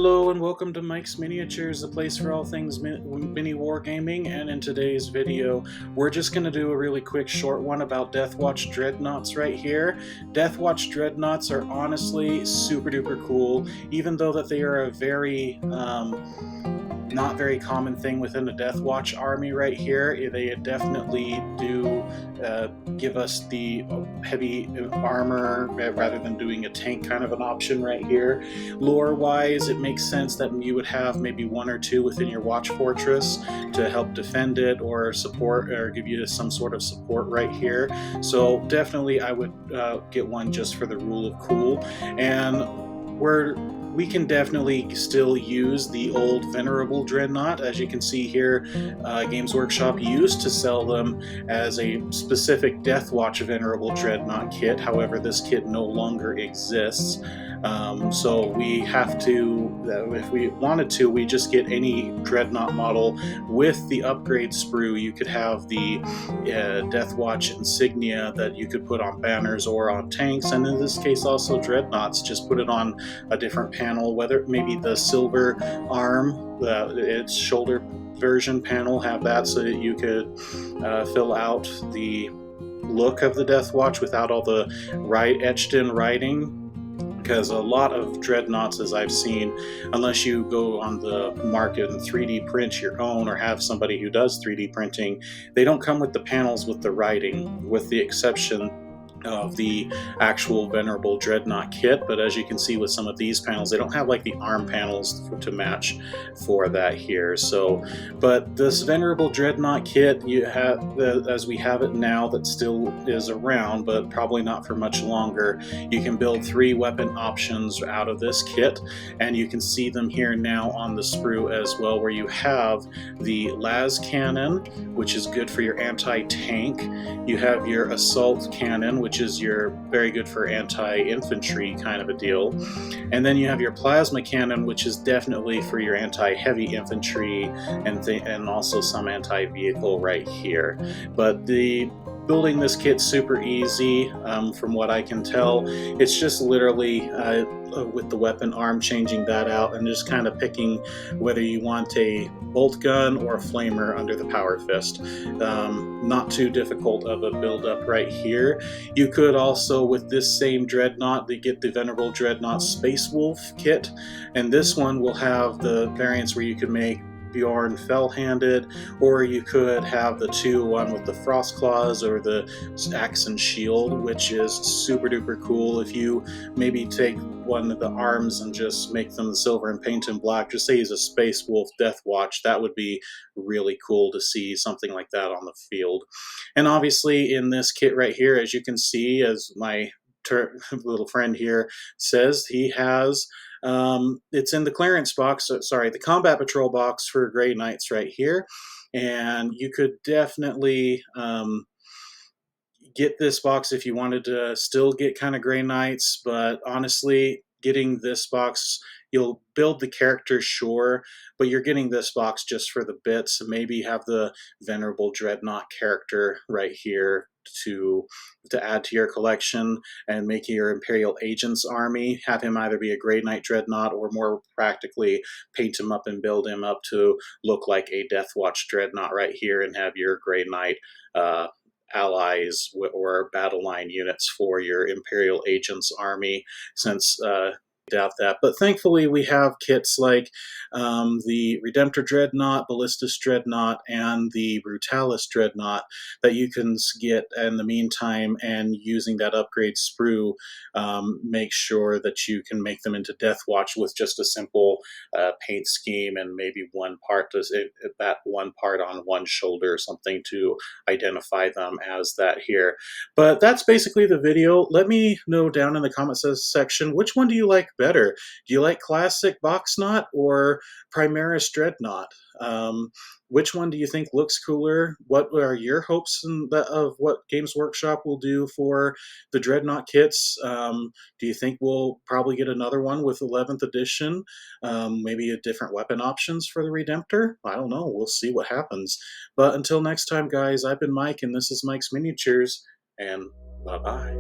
Hello and welcome to Mike's Miniatures, the place for all things mini wargaming, and in today's video we're just going to do a really quick short one about Deathwatch Dreadnoughts right here. Deathwatch Dreadnoughts are honestly super duper cool, even though that they are a very not very common thing within the Deathwatch Army right here. They definitely do give us the heavy armor rather than doing a tank kind of an option right here. Lore-wise, it makes sense that you would have maybe one or two within your watch fortress to help defend it or support or give you some sort of support right here. So definitely I would get one just for the rule of cool. And we can definitely still use the old Venerable Dreadnought. As you can see here, Games Workshop used to sell them as a specific Deathwatch Venerable Dreadnought kit. However, this kit no longer exists. So we have to, if we wanted to, we just get any Dreadnought model with the upgrade sprue. You could have the Deathwatch insignia that you could put on banners or on tanks, and in this case also Dreadnoughts. Just put it on a different panel, whether maybe the silver arm, its shoulder version panel, have that so that you could fill out the look of the Deathwatch without all the etched in writing. Because a lot of Dreadnoughts, as I've seen, unless you go on the market and 3D print your own or have somebody who does 3D printing, they don't come with the panels with the writing, with the exception of the actual Venerable Dreadnought kit. But as you can see with some of these panels, they don't have like the arm panels to match for that here. So, but this Venerable Dreadnought kit, you have, as we have it now, that still is around, but probably not for much longer. You can build 3 weapon options out of this kit, and you can see them here now on the sprue as well, where you have the las cannon, which is good for your anti-tank. You have your assault cannon, which is very good for anti-infantry kind of a deal. And then you have your plasma cannon, which is definitely for your anti-heavy infantry and also some anti-vehicle right here. But building this kit's super easy, from what I can tell. It's just literally with the weapon arm, changing that out and just kind of picking whether you want a bolt gun or a flamer under the power fist. Not too difficult of a build up right here. You could also, with this same Dreadnought, get the Venerable Dreadnought Space Wolf kit, and this one will have the variants where you can make Bjorn fell-handed, or you could have the one with the frost claws or the axe and shield, which is super duper cool. If you maybe take one of the arms and just make them silver and paint them black, just say he's a Space Wolf Deathwatch, that would be really cool to see something like that on the field. And obviously in this kit right here, as you can see, as my little friend here says, he has it's in the clearance box, sorry, the combat patrol box for Grey Knights right here. And you could definitely get this box if you wanted to still get kind of Grey Knights, but honestly, getting this box, you'll build the character, sure, but you're getting this box just for the bits. Maybe have the Venerable Dreadnought character right here to add to your collection and make your Imperial Agents army. Have him either be a Grey Knight Dreadnought or more practically paint him up and build him up to look like a Deathwatch Dreadnought right here, and have your Grey Knight allies or battle line units for your Imperial Agents army, since doubt that. But thankfully we have kits like the Redemptor Dreadnought, Ballistus Dreadnought, and the Brutalis Dreadnought that you can get in the meantime, and using that upgrade sprue, make sure that you can make them into Deathwatch with just a simple paint scheme and maybe one part, that one part on one shoulder or something to identify them as that here. But that's basically the video. Let me know down in the comments section, which one do you like better? Do you like classic Boxknot or Primaris Dreadnought? Which one do you think looks cooler? What are your hopes of what Games Workshop will do for the Dreadnought kits? Do you think we'll probably get another one with 11th edition? Maybe a different weapon options for the Redemptor? I don't know. We'll see what happens. But until next time, guys, I've been Mike, and this is Mike's Miniatures, and bye-bye.